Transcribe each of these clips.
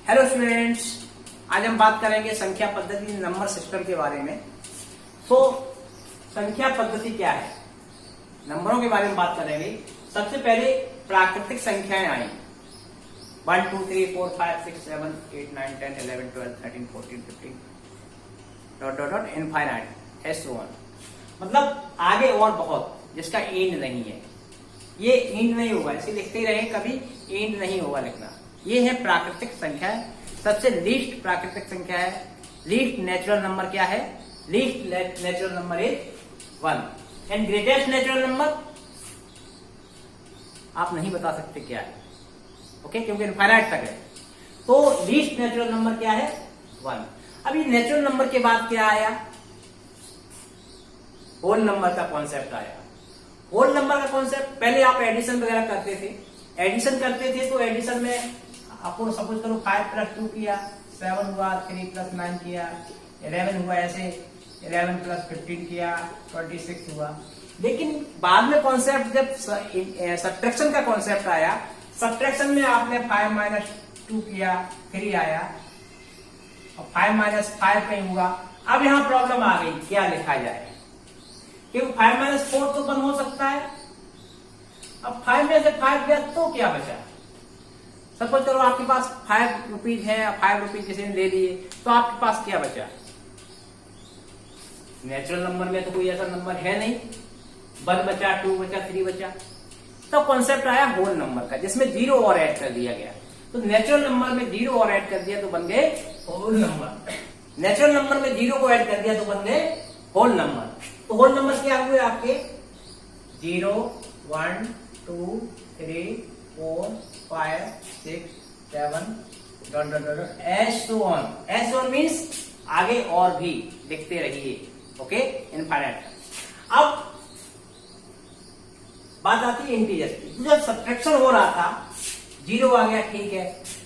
Hello students, आज हम बात करेंगे संख्या पद्धति नंबर सिस्टम के बारे में। तो संख्या पद्धति क्या है, नंबरों के बारे में बात करेंगे। सबसे पहले प्राकृतिक संख्याएं आई 1 2 3 4 5 6 7 8 9 10 11 12 13 14 15 dot dot dot infinite S one, मतलब आगे और बहुत, जिसका एंड नहीं है। ये एंड नहीं होगा, इसे लिखते ही रहे, कभी एंड नहीं होगा लिखना। ये है प्राकृतिक संख्या है। सबसे लीस्ट प्राकृतिक संख्या है, लीस्ट नेचुरल नंबर क्या है? Least natural number is 1 and greatest natural number आप नहीं बता सकते क्या है, ओके, क्योंकि इनफाइनाइट तक है। तो लीस्ट नेचुरल नंबर क्या है? 1। अभी नेचुरल नंबर के बाद क्या आया? होल नंबर का कॉन्सेप्ट आया। होल नंबर का कॉन्सेप्ट, पहले आप एडिशन वगैरह करते थे, तो एडिशन में आपको सपोज करो 5 + 2 किया, 7 हुआ, 3 + 9 किया, 11 हुआ, ऐसे 11 + 15 किया, 26 हुआ। लेकिन बाद में कॉन्सेप्ट जब सब्ट्रैक्शन का कॉन्सेप्ट आया, सब्ट्रैक्शन में आपने 5 - 2 किया, 3 आया, और 5 - 5 कहीं हुआ। अब यहां प्रॉब्लम आ गई, क्या लिखा जाए? क्योंकि 5 - 4 तो 1 हो सकता है। अब 5 में से 5 गया तो क्या बचा? सपोज करो आपके पास 5 रुपीज है, 5 रुपीज किसी ने ले लिए, तो आपके पास क्या बचा? नेचुरल नंबर में तो कोई ऐसा नंबर है नहीं। 1 बचा, 2 बचा, 3 बचा। तो कॉन्सेप्ट आया होल नंबर का, जिसमें 0 और ऐड कर दिया गया। तो नेचुरल नंबर में 0 और ऐड कर दिया तो बन गए होल नंबर। नेचुरल नंबर में 0 को ऐड कर दिया तो बन गए होल नंबर। तो होल नंबर क्या हुए आपके? 0 1 2 3 4 5 6 7 dot dot dot S one means आगे और भी लिखते रहिए, ओके, इनफाइनाइट। अब बात आती है इंटीजर की। जब सब्ट्रैक्शन हो रहा था, 0 आ गया, ठीक है।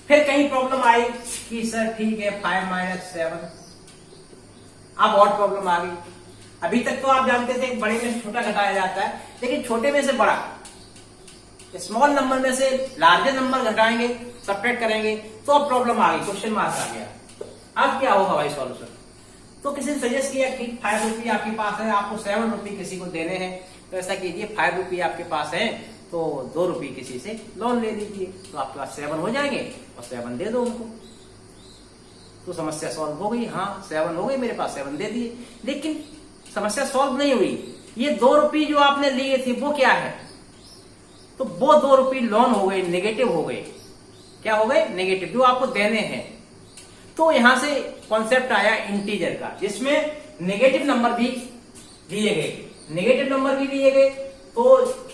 फिर कहीं प्रॉब्लम आई कि सर ठीक है 5 - 7, अब और प्रॉब्लम आ गई। अभी तक तो आप जानते थे बड़े में से छोटा घटाया जाता है, लेकिन छोटे में से बड़ा, स्मॉल नंबर में से लार्जर नंबर घटाएंगे, सब्ट्रैक्ट करेंगे, तो अब प्रॉब्लम आ गई, क्वेश्चन मार्क आ गया। अब क्या होगा भाई सॉल्यूशन? तो किसी ने सजेस्ट किया कि 5 रुपये आपके पास है, आपको 7 रुपये किसी को देने हैं, तो ऐसा कीजिए 5 रुपये आपके पास है तो 2 रुपये किसी से लोन ले लीजिए, तो आपके पास 7 हो जाएंगे और 7 दे दो उनको। तो समस्या सॉल्व हो गई। हाँ 7 हो गई, मेरे पास 7 दे दिए। लेकिन समस्या सॉल्व नहीं हुई। ये 2 रुपये जो आपने लिए थे वो क्या है? तो वो 2 रुपये लोन हो गए, नेगेटिव हो गए। क्या हो गए? नेगेटिव, जो आपको देने हैं। तो यहां से कॉन्सेप्ट आया इंटीजर का, जिसमें नेगेटिव नंबर भी लिए गए। तो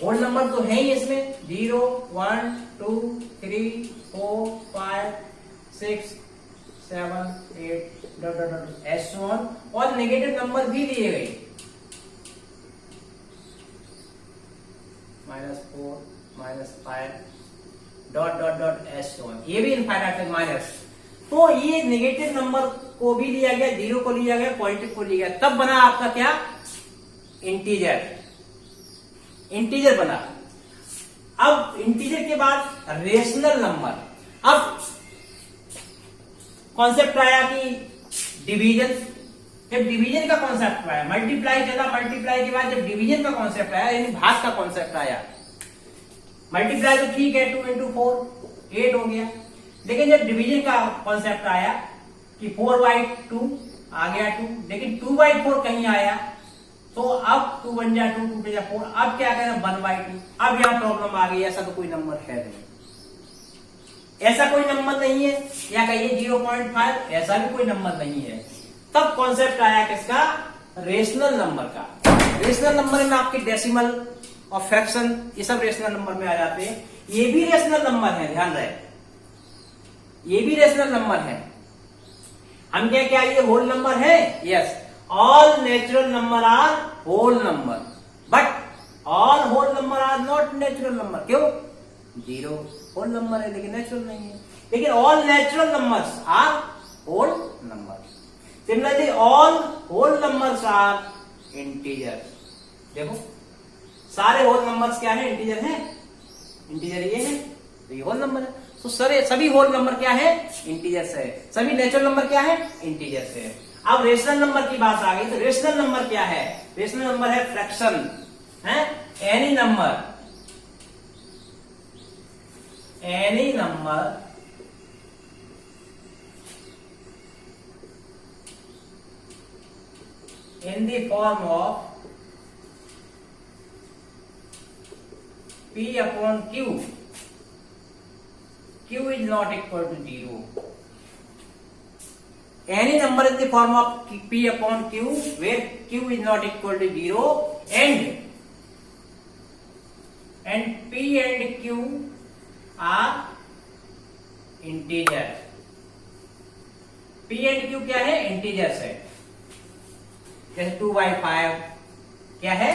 होल नंबर तो है ही इसमें, 0 1 2 3 4 5 6 7 8 dot dot dot S one, और नेगेटिव नंबर भी लिए गए, -4 -5 dot dot dot S one, ये भी इनफाइनाइट तक माइनस। तो ये नेगेटिव नंबर को भी लिया गया, 0 को लिया गया, पॉजिटिव को लिया गया, तब बना आपका क्या? इंटीजर बना। अब इंटीजर के बाद रेशनल नंबर। अब कॉन्सेप्ट आया कि डिवीजन। जब डिवीजन का कॉन्सेप्ट आया, मल्टीप्लाई चला, मल्टीप्लाई के बाद जब डिवीजन का कॉन्सेप्ट आया, यानी भाग का कॉन्सेप्ट आया। मल्टीप्लाई तो ठीक है, 2 × 4 8 हो गया। लेकिन जब डिवीजन का कॉन्सेप्ट आया कि 4/2 आ गया 2, लेकिन 2/4 कहीं आया, तो अब 2 बन जा 2, 2 बन जा 4। अब क्या करें? 1/2। अब यहां प्रॉब्लम आ गई, ऐसा तो कोई नंबर है नहीं, ऐसा कोई नंबर नहीं है, या कहिए 0.5, ऐसा भी कोई नंबर नहीं है। तब कॉन्सेप्ट आया किसका? रेशनल नंबर का। रेशनल नंबर में आपके डेसिमल और फ्रैक्शन, ये सब रेशनल नंबर में आ जाते हैं। ये भी रेशनल नंबर है, ध्यान रहे, ये भी रेशनल नंबर है। हम क्या ये होल नंबर है? Yes, all natural number are whole number, but all whole number are not natural number. क्यों? 0 होल नंबर है लेकिन नेचुरल नहीं है। लेकिन all natural numbers are whole number. Similarly all whole numbers are integer. देखो सारे whole numbers क्या है? इंटीजर है। इंटीजर ये है, तो ये होल नंबर है। तो सर सभी होल नंबर क्या है? इंटीजर्स है। सभी नेचुरल नंबर क्या है? इंटीजर्स है। अब रेशनल नंबर की बात आ गई, तो रेशनल नंबर क्या है? रेशनल नंबर है फ्रैक्शन, है any number in the form of P upon Q. Q is not equal to 0. Any number in the form of P upon Q where Q is not equal to 0 and P and Q are integer. P and Q क्या है? Integers है। जैसे 2/5 क्या है?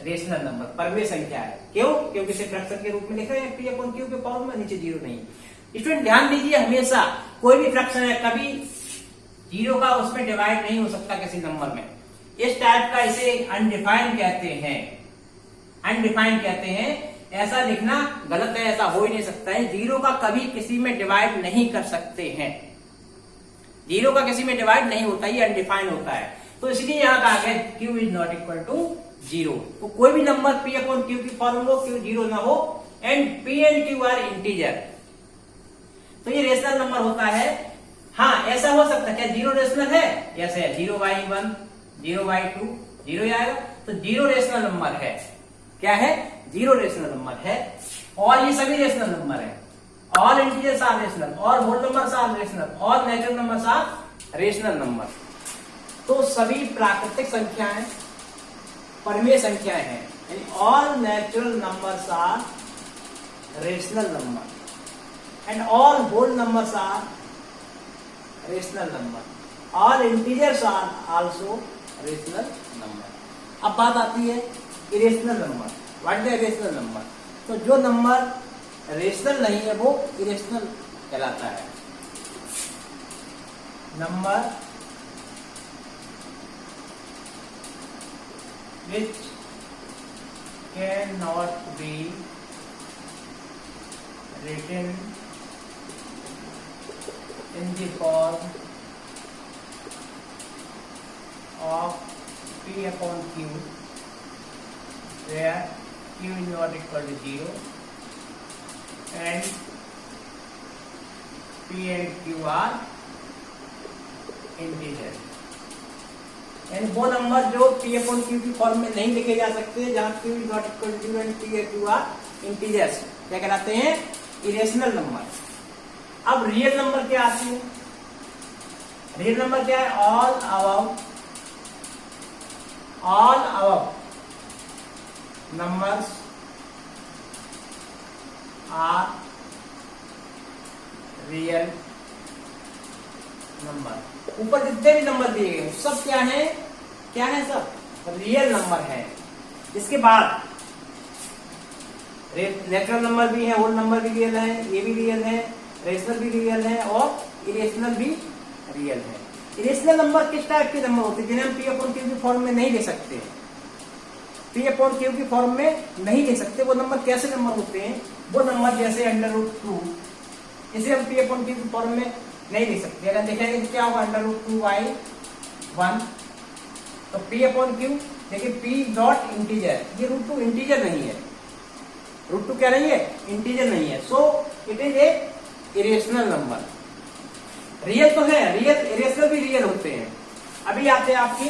Rational number, परवेय संख्या है। क्यों? क्योंकि इसे फ्रैक्शन के रूप में लिख रहे हैं, P अपॉन Q के पावर में, नीचे 0 नहीं। स्टूडेंट ध्यान दीजिए, हमेशा कोई भी फ्रैक्शन है कभी 0 का उसमें डिवाइड नहीं हो सकता किसी नंबर में। इस टाइप का इसे अनडिफाइंड कहते हैं। अनडिफाइंड कहते हैं, ऐसा लिखना गलत है, ऐसा हो ही नहीं सकता है। 0 का कभी किसी में डिवाइड नहीं कर सकते हैं। 0 का किसी में डिवाइड नहीं होता, ये अनडिफाइंड होता है। तो इसलिए यहां कहा गया Q is not equal to 0। तो कोई भी नंबर P अपॉन Q की फॉर्म हो, Q 0 ना हो, and P and Q are integer, तो ये रेशनल नंबर होता है। हाँ, ऐसा हो सकता है क्या 0 रेशनल है? यस है। 0/1, 0/2 0 आएगा, तो 0 रेशनल नंबर है। क्या है? 0 रेशनल नंबर है। और ये सभी रेशनल नंबर है। ऑल इंटीजर्स आर रेशनल, और होल नंबर्स आर रेशनल, और natural numbers are rational number. तो सभी प्राकृतिक संख्याएं परमेय संख्याएं हैं, यानी all natural numbers are rational number and all whole numbers are rational number, all integers are also rational number. अब बात आती है irrational number. What is irrational number? तो जो नंबर रेशनल नहीं है वो इरेशनल कहलाता है। Number which cannot be written in the form of P upon Q where Q is not equal to 0 and P and Q are integer। यानी वो number जो P अपॉन Q की form में नहीं लिखे जा सकते, जहां Q is not equal to 0 and P और Q आर इंटीजर्स, क्या कहलाते हैं? Irrational number. अब रियल नंबर क्या आती है? रियल नंबर क्या है? All above numbers are real number. ऊपर जितने भी नंबर दिए गए सब क्या है? क्या है? सब रियल नंबर है। इसके बाद नेचुरल नंबर भी है, होल नंबर भी रियल है, ये भी रियल है, रेशनल भी रियल है और इरेशनल भी रियल है। इरेशनल नंबर किस टाइप के नंबर होते हैं? जिन्हें हम P अपॉन Q की फॉर्म में नहीं ले सकते। P अपॉन Q की फॉर्म में नहीं ले सकते। वो नंबर कैसे नंबर होते हैं? वो नंबर जैसे √2, इसे हम P अपॉन Q की फॉर्म में नहीं ले सकते। अगर देखेंगे तो क्या होगा? √2/1। तो P अपॉन Q, देखिए P डॉट इंटीजर, ये √2 इंटीजर नहीं है। √2 क्या नहीं है? इंटीजर नहीं है। So it is a irrational number. Real तो है, रियल इरेशनल भी रियल होते हैं। अभी आते हैं आपकी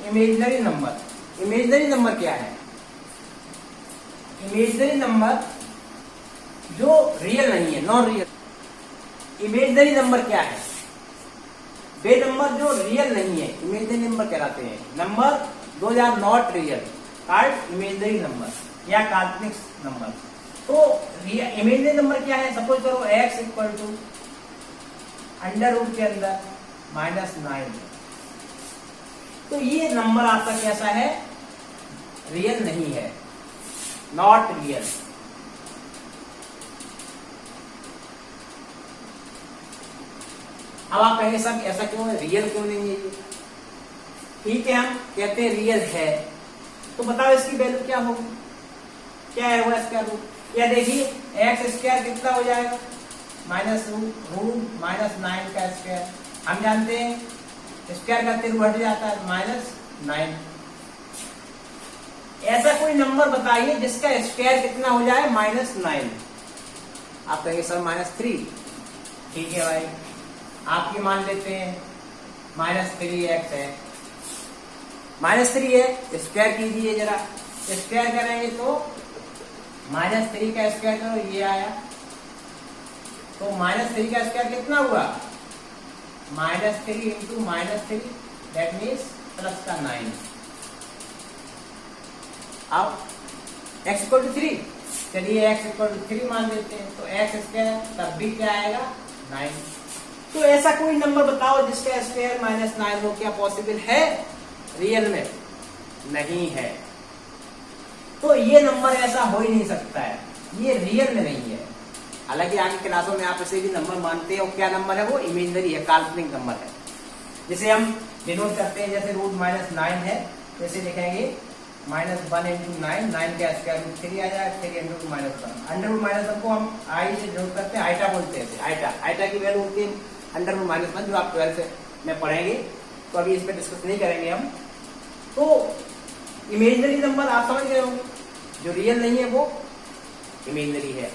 इमेजिनरी नंबर। इमेजिनरी नंबर क्या है? इमेजिनरी नंबर जो रियल नहीं है, नॉन रियल। इमेजिनरी नंबर क्या है? वे नंबर जो रियल नहीं है इमेजिनरी नंबर कहलाते हैं। नंबर दो आर नॉट रियल कार्ड इमेजिनरी नंबर या काल्पनिक नंबर। तो इमेजिनरी नंबर क्या है? सपोज करो x इक्वल टू √ के अंदर -9, तो ये नंबर आपका कैसा है? रियल नहीं है, नॉट रियल। अब आप कहेंगे सर ऐसा क्यों है, रियल क्यों नहीं है ये? ठीक है, हम कहते हैं रियल है, तो बताओ इसकी वैल्यू क्या होगी? क्या है वो इसका रूट? या देखिए x² कितना हो जाएगा? माइनस रूट माइनस 9 का स्क्वायर, हम जानते हैं स्क्वायर करते रूट हट जाता है, माइनस 9। ऐसा कोई नंबर बताइए जिसका स्क्वायर कितना हो जाए, माइनस 9। आप कहेंगे सर माइनस 3, ठीक है भाई, आपकी मान लेते हैं माइनस 3x है, माइनस 3 है, स्क्वायर कीजिए जरा, स्क्वायर करेंगे तो माइनस 3 का स्क्वायर करो, ये आया, तो माइनस 3 का स्क्वायर कितना हुआ, minus 3 into minus 3, that means plus का 9। अब x इक्वल टू 3, चलिए x इक्वल टू 3 मान लेते हैं, तो x स्क्वायर तब भी क्या आएगा, 9। तो ऐसा कोई नंबर बताओ जिसका स्क्वायर माइनस 9 हो, क्या पॉसिबल है रियल में, नहीं है। तो ये नंबर ऐसा हो ही नहीं सकता है, ये रियल में नहीं है। हालांकि आगे क्लासों में आप इसे भी नंबर मानते हैं, और क्या नंबर है वो, इमेजिनरी है, काल्पनिक नंबर है, जिसे हम डिनोट करते हैं, जैसे रूट माइनस 9 है, जैसे लिखेंगे माइनस 1 इंटू 9, 9 का स्क्वायर रूट 3 आ जाएगा, 3 into minus 1, under root minus 1 को हम आई से डिनोट करते हैं, आइटा बोलते हैं, आइटा, आइटा की वैल्यू होती है अंडर रूट माइनस 1, जो आप 12 में पढ़ेंगे, तो अभी इस पर डिस्कस नहीं करेंगे हम। तो इमेजिनरी नंबर आप समझ गए होंगे, जो रियल नहीं है वो इमेजिनरी है।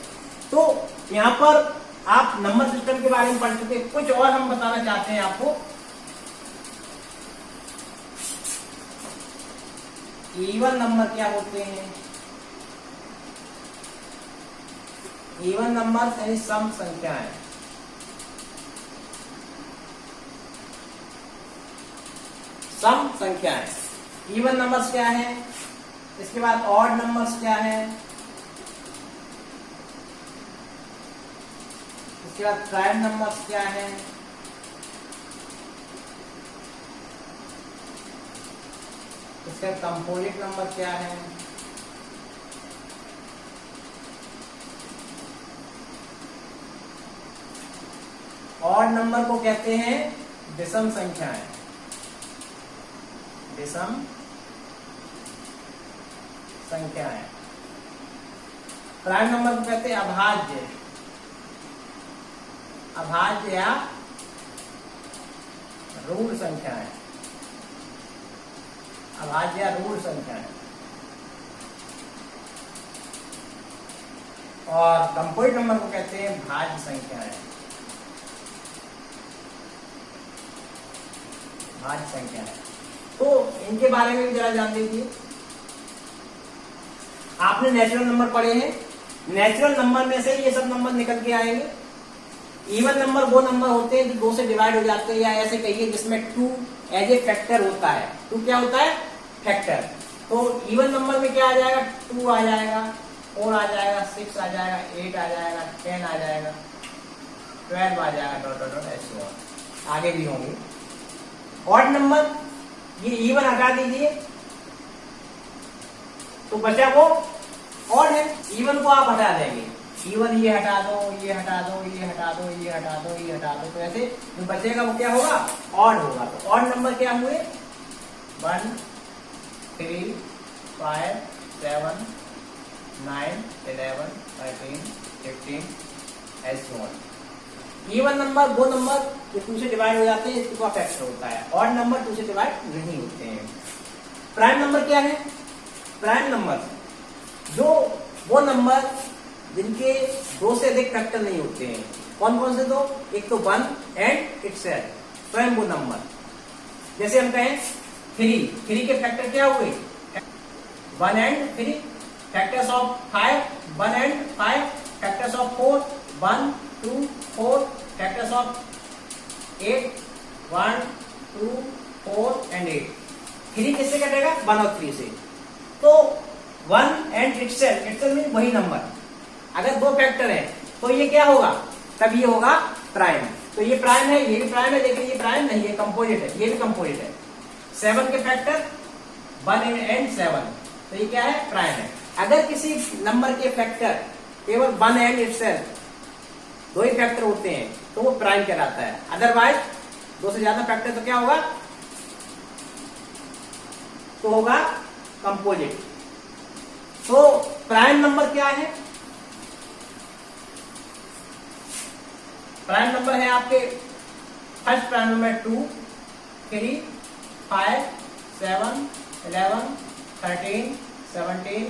तो यहाँ पर आप नंबर सिस्टम के बारे में पढ़ चुके, कुछ और हम बताना चाहते हैं आपको। इवन नंबर क्या होते हैं, इवन नंबर यानी सम संख्याएं, सम संख्याएं, इवन नंबर्स क्या है, इसके बाद ऑड नंबर्स क्या है, इसके बाद प्राइम नंबर्स क्या है, इसका कंपोजिट नंबर क्या है, ऑड नंबर को कहते हैं विषम संख्याएं, विषम संख्याएं। प्राइम नंबर को कहते हैं अभाज्य, अभाज्य या ऋण संख्याएं, अभाज्य या ऋण संख्याएं। और कंपोजिट नंबर को कहते हैं भाज्य संख्याएं, भाज्य संख्याएं। तो इनके बारे में भी जरा जान लीजिए। आपने नेचुरल नंबर पढ़े हैं, नेचुरल नंबर में से ये सब नंबर निकल के आएंगे। इवन नंबर वो नंबर होते हैं जो 2 से डिवाइड हो जाते हैं, या ऐसे कहिए जिसमें 2 एज ए फैक्टर होता है। 2 क्या होता है, फैक्टर। तो इवन नंबर में क्या आ जाएगा, 2 आ जाएगा, 4 आ जाएगा, 6 आ जाएगा, 8 आ जाएगा, 10 आ जाएगा, 12 आ जाएगा, डॉट डॉट डॉट ऐसे और आगे भी होंगे। ऑड नंबर, ये इवन हटा दीजिए तो बचा वो ऑड है, इवन को आप हटा देंगे, इवन ये हटा दो, ये हटा दो, ये हटा दो, ये हटा दो, ये हटा दो, तो ऐसे जो बचेगा वो क्या होगा, ऑड होगा। तो ऑड नंबर क्या हुए, 1 3 5 7 9 11 13 15 ऐसे ऑन। इवन नंबर वो नंबर जो 2 से डिवाइड हो जाते हैं, इसका फैक्टर होता है। ऑड नंबर 2 से डिवाइड नहीं होते हैं। प्राइम नंबर क्या है, प्राइम नंबर जो वो नंबर जिनके 2 से अधिक फैक्टर नहीं होते हैं। कौन कौन से दो, एक तो 1 एंड इटसेल्फ, स्वयं वो नंबर। जैसे हम कहें 3 के फैक्टर क्या हुए, 1 and 3, factors of 5 1 and 5, factors of 4 1 2 4, factors of 8 1 2 4 and 8। 3 किससे कटेगा, 1 और 3 से। तो 1 एंड इटसेल्फ, इटसेल्फ मीन वही नंबर। अगर 2 फैक्टर है तो ये क्या होगा, तब ये होगा प्राइम। तो ये प्राइम है, ये भी प्राइम है, लेकिन ये प्राइम नहीं है, कंपोजिट है, ये भी कंपोजिट है। 7 के फैक्टर 1 एंड 7, तो ये क्या है, प्राइम है। अगर किसी नंबर के फैक्टर केवल 1 एंड इटसेल्फ, 2 ही फैक्टर होते हैं, तो वो प्राइम कहलाता है। अदरवाइज 2 से ज्यादा फैक्टर तो क्या होगा, तो होगा कंपोजिट। तो प्राइम नंबर क्या है, प्राइम नंबर है आपके, फर्स्ट प्राइम नंबर 2, 3, 5, 7, 11, 13, 17,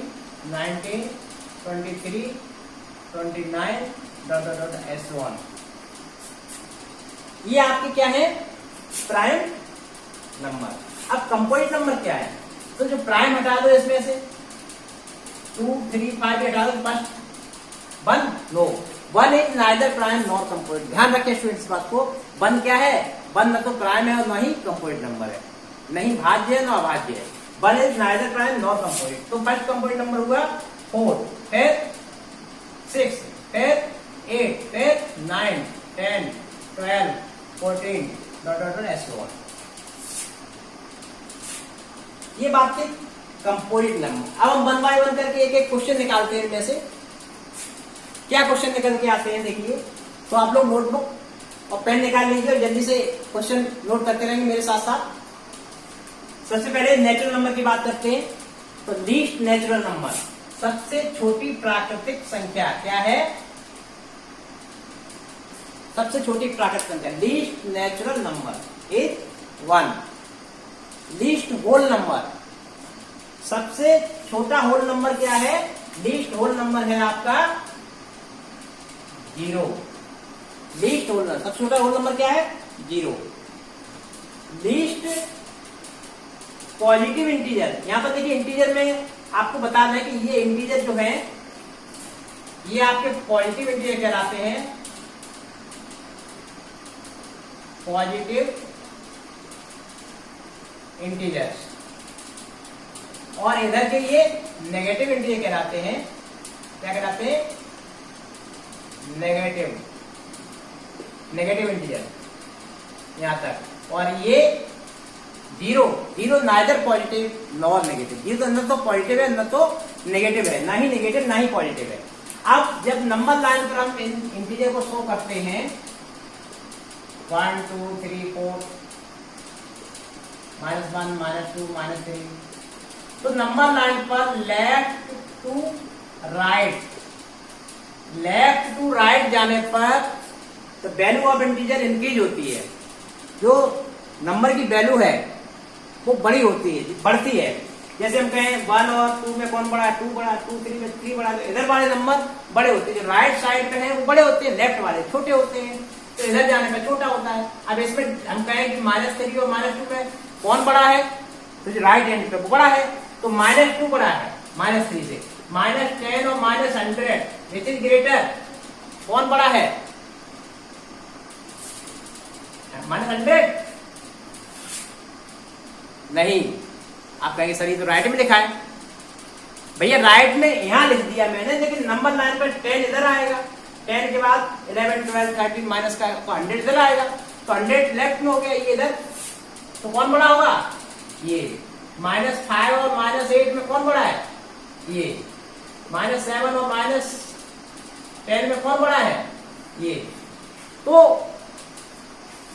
19, 23, 29, S1। ये आपके क्या है? Prime number. अब कंपोजिट नंबर क्या है? तो जो प्राइम हटा दो इसमें से, 2, 3, 5 हटा दो, first 1 no, 1 is neither prime nor composite. ध्यान रखें स्टूडेंट्स बात को, 1 क्या है? 1 न तो प्राइम है और न ही कंपोजिट नंबर है, नहीं भाज्य है न अभाज्य है। 1 is neither prime nor composite. तो फर्स्ट कंपोजिट नंबर हुआ 4, फिर 6, फिर 8, फिर 9, 10, 12, 14, S1। ये बात थी कंपोजिट नंबर। अब हम 1 बाय 1 करके एक एक क्वेश्चन निकालते हैं। इनमें से क्या क्वेश्चन निकल के आते हैं देखिए। तो आप लोग नोटबुक और पेन निकाल लीजिए और जल्दी से क्वेश्चन नोट करते रहेंगे मेरे साथ साथ। सबसे पहले नेचुरल नंबर की बात करते हैं। तो लीस्ट नेचुरल नंबर, सबसे छोटी प्राकृतिक संख्या क्या है? सबसे छोटी प्राकृतिक संख्या, least natural number is 1। Least whole number, सबसे छोटा होल नंबर क्या है? लीस्ट होल नंबर है आपका 0। लीस्ट होल नंबर, सबसे छोटा होल नंबर क्या है? 0। लीस्ट पॉजिटिव इंटीजर, यहां पर देखिए इंटीजर में आपको बता दें कि ये इंटीजर जो है ये आपके पॉजिटिव इंटीजर कहलाते हैं। Positive integers. और इधर के ये नेगेटिव इंटीजर कहलाते हैं। क्या कहलाते हैं? नेगेटिव इंटीजर, यहां तक। और ये 0 नाइदर पॉजिटिव नॉर नेगेटिव। 0 न तो पॉजिटिव है न तो नेगेटिव है, ना ही नेगेटिव ना ही पॉजिटिव है। अब जब नंबर लाइन पर हम इंटीजर को शो करते हैं 1, 2, 3, 4, -1, -2, -3, तो नंबर लाइन पर लेफ्ट टू राइट जाने पर तो वैल्यू ऑफ इंटीजर इंक्रीज होती है। जो नंबर की वैल्यू है वो बड़ी होती है, बढ़ती है। जैसे हम कहें 1 और 2 में कौन बड़ा है? 2 बड़ा, 2, 3 में 3 बड़ा। तो इधर वाले नंबर बड़े होते हैं, जो राइट साइड पे है वो बड़े होते हैं, लेफ्ट वाले छोटे होते हैं। तो इधर जाने पर छोटा होता है। अब इसमें हम कहें कि -3 और -2 में कौन बड़ा है? तो जो राइट हैंड पे वो बड़ा है, तो -2 बड़ा है -3 से। -10 और -100 विच इज ग्रेटर, कौन बड़ा है? -100 नहीं। आप कहेंगे सर ये तो राइट में लिखा है। भैया राइट में यहां लिख दिया मैंने, लेकिन नंबर लाइन पर 10 इधर आएगा, 10 के बाद 11, 12, 13 माइनस का 100 इधर आएगा। तो 100 लेफ्ट में हो गया, ये इधर। तो कौन बड़ा होगा? ये। -5 और -8 में कौन बड़ा है? ये। -7 और -10 में कौन बड़ा है? ये। तो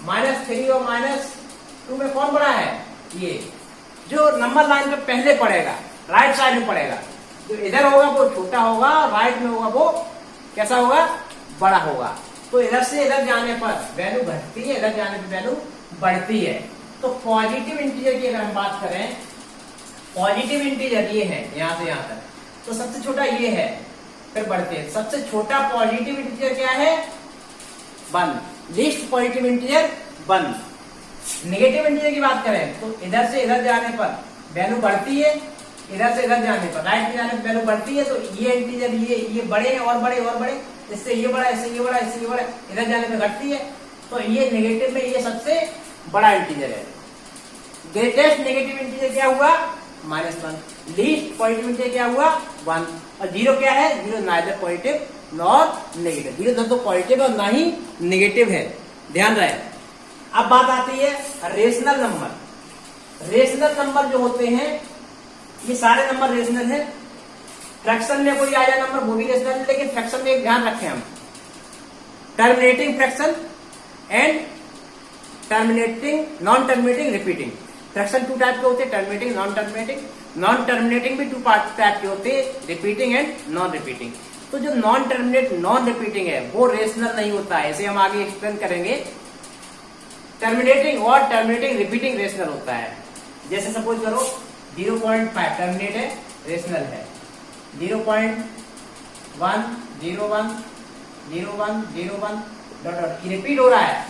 -3 और -2 में कौन बड़ा है? ये। जो नंबर लाइन पे पहले पड़ेगा, राइट साइड में पड़ेगा, जो इधर होगा वो छोटा होगा, राइट में होगा वो कैसा होगा? बड़ा होगा। तो इधर से इधर जाने पर वैल्यू घटती है, इधर जाने पर वैल्यू बढ़ती है। तो पॉजिटिव इंटीजर की अगर हम बात करें, पॉजिटिव इंटीजर ये है यहां से यहां तक, तो सबसे छोटा ये है, फिर बढ़ते हैं। सबसे छोटा पॉजिटिव इंटीजर क्या है? 1। Least positive integer 1। Negative integer की बात करें तो इधर से इधर जाने पर वैल्यू बढ़ती है, इधर से इधर जाने पर राइट में जाने पर वैल्यू बढ़ती है। तो ये इंटीजर ये बड़े हैं और बड़े और बड़े, इससे ये बड़ा, इससे ये बड़ा, इससे ये बड़ा, इधर जाने पर घटती है। तो ये नेगेटिव में ये सबसे बड़ा इंटीजर है। ग्रेटेस्ट नेगेटिव इंटीजर क्या हुआ? -1। लीस्ट पॉजिटिव इंटीजर क्या हुआ? 1। और 0 क्या है? 0 नाइदर पॉजिटिव नॉर नेगेटिव। 0 ना तो पॉजिटिव और ना ही नेगेटिव है, ध्यान रहे। अब बात आती है रेशनल नंबर। रेशनल नंबर जो होते हैं ये सारे नंबर रेशनल है। फ्रैक्शन में कोई आ जाए नंबर वो भी रेशनल है, लेकिन फ्रैक्शन में एक ध्यान रखें हम, terminating fraction and non terminating repeating. Fraction 2 type के होते हैं, terminating, non terminating. Non terminating भी 2 टाइप के होते हैं, रिपीटिंग एंड नॉन रिपीटिंग। तो जो नॉन टर्मिनेट नॉन रिपीटिंग है वो रेशनल नहीं होता है, इसे हम आगे एक्सप्लेन करेंगे। टर्मिनेटिंग और टर्मिनेटिंग रिपीटिंग रेशनल होता है। जैसे सपोज करो 0.5 टर्मिनेट है, रेशनल है। 0.1 0.1 0.1 0.1 डॉट डॉट रिपीट हो रहा है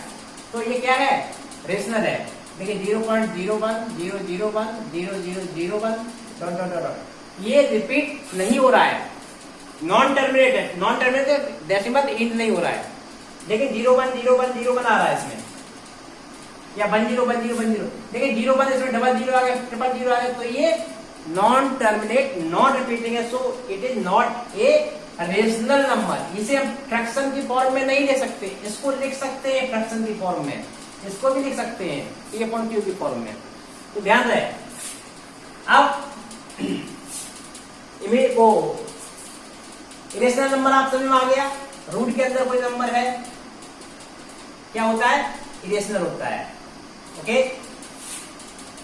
तो ये क्या है, रेशनल है। लेकिन 0.01 0.01 0.001 डॉट डॉट डॉट ये रिपीट नहीं हो रहा है, नॉन टर्मिनेट है। नॉन टर्मिनेट डेसिमल इंड नहीं हो रहा है, लेकिन 0.1 0.1 0.1 आ रहा है इसमें, या 10 लेकिन 0.1 इसमें डबल जीरो आ गया, ट्रिपल जीरो आ गया, तो ये नॉन टर्मिनेट नॉन रिपीटिंग है। So it is not a rational number. इसे हम फ्रैक्शन की फॉर्म में नहीं ले सकते, इसको लिख सकते हैं फ्रैक्शन की फॉर्म में, इसको भी लिख सकते हैं P/Q की फॉर्म में। तो ध्यान रहे। अब इमेज को इरेशनल नंबर आप समझ में आ गया। रूट के अंदर कोई नंबर है क्या होता है, इरेशनल होता है। Okay,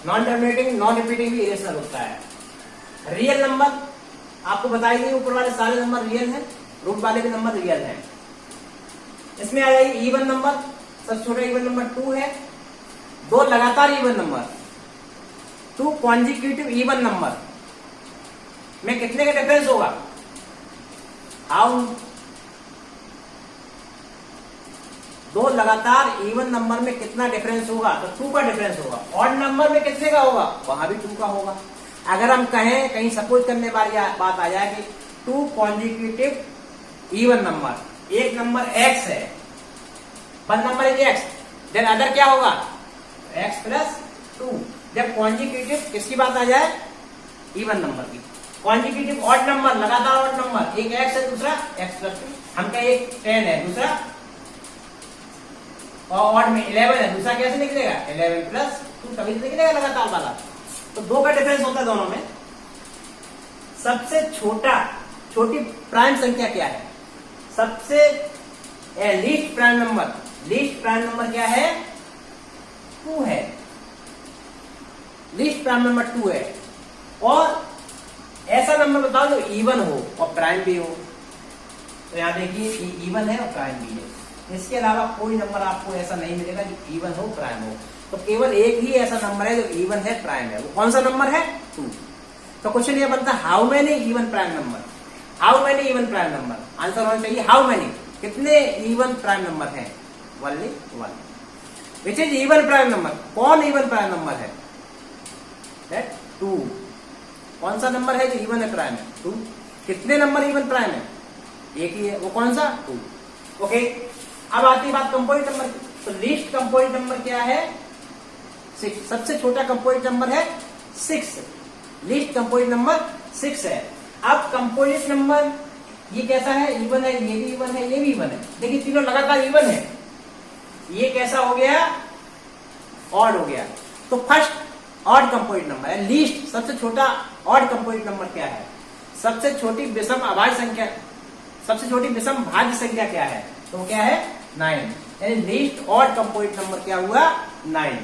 non terminating non repeating भी इरेशनल होता है। रियल नंबर आपको बताई गई, ऊपर वाले सारे नंबर रियल हैं, रूट वाले भी नंबर रियल हैं। इसमें आ जाएगी इवन नंबर, सबसे छोटा इवन नंबर 2 है। दो लगातार even number, 2 consecutive even number में कितने का डिफरेंस होगा, हाउ, दो लगातार इवन नंबर में कितना डिफरेंस होगा, तो 2 का डिफरेंस होगा। ऑड नंबर में कितने का होगा, वहां भी 2 का होगा। अगर हम कहें, कहीं सपोज करने वाली बात आ जाए कि 2 कॉन्जिक्यूटिव इवन नंबर, एक नंबर x है, one number is x, then other क्या होगा, x प्लस 2। जब कॉन्जिक्यूटिव किसकी बात आ जाए, इवन नंबर की। कॉन्जिक्यूटिव ऑड नंबर, लगातार ऑड नंबर, एक x है दूसरा x प्लस 2। हम कहें एक 10 है दूसरा, और ऑड में 11 है दूसरा, कैसे निकलेगा 11 प्लस 2, तभी निकलेगा लगातार वाला। तो 2 का डिफरेंस होता है दोनों में। सबसे छोटी प्राइम संख्या क्या है, सबसे least prime number, least prime number क्या है, 2 है। लीस्ट प्राइम नंबर 2 है। और ऐसा नंबर बताओ जो इवन हो और प्राइम भी हो। तो यहां देखिए इवन है और प्राइम भी है। इसके अलावा कोई नंबर आपको ऐसा नहीं मिलेगा जो इवन हो प्राइम हो। तो केवल एक ही ऐसा नंबर है जो इवन है प्राइम है, वो कौन सा नंबर है, 2। तो क्वेश्चन ये बनता है how many even prime number, how many even prime number. Answer होना चाहिए हाउ मेनी, कितने इवन प्राइम नंबर हैं, only 1। Which is even prime number, कौन इवन प्राइम नंबर है, दैट 2। कौन सा नंबर है जो इवन है प्राइम है, 2। कितने नंबर इवन प्राइम है, एक ही है, वो कौन सा, 2। ओके, अब आती है बात कंपोजिट नंबर की। तो लीस्ट कंपोजिट नंबर क्या है, 6। सबसे छोटा कंपोजिट नंबर है 6, लीस्ट कंपोजिट नंबर 6 है। अब कंपोजिट नंबर ये कैसा है, इवन है, ये भी इवन है, ये भी इवन है, देखिए तीनों लगातार इवन है। ये कैसा हो गया, ऑड हो गया। तो फर्स्ट ऑड कंपोजिट नंबर है, लीस्ट सबसे छोटा ऑड कंपोजिट नंबर क्या है, सबसे छोटी विषम अभाज्य संख्या, सबसे छोटी विषम भाज्य संख्या क्या है, तो क्या है 9। यानी लीस्ट ऑड कंपोजिट नंबर क्या हुआ, 9।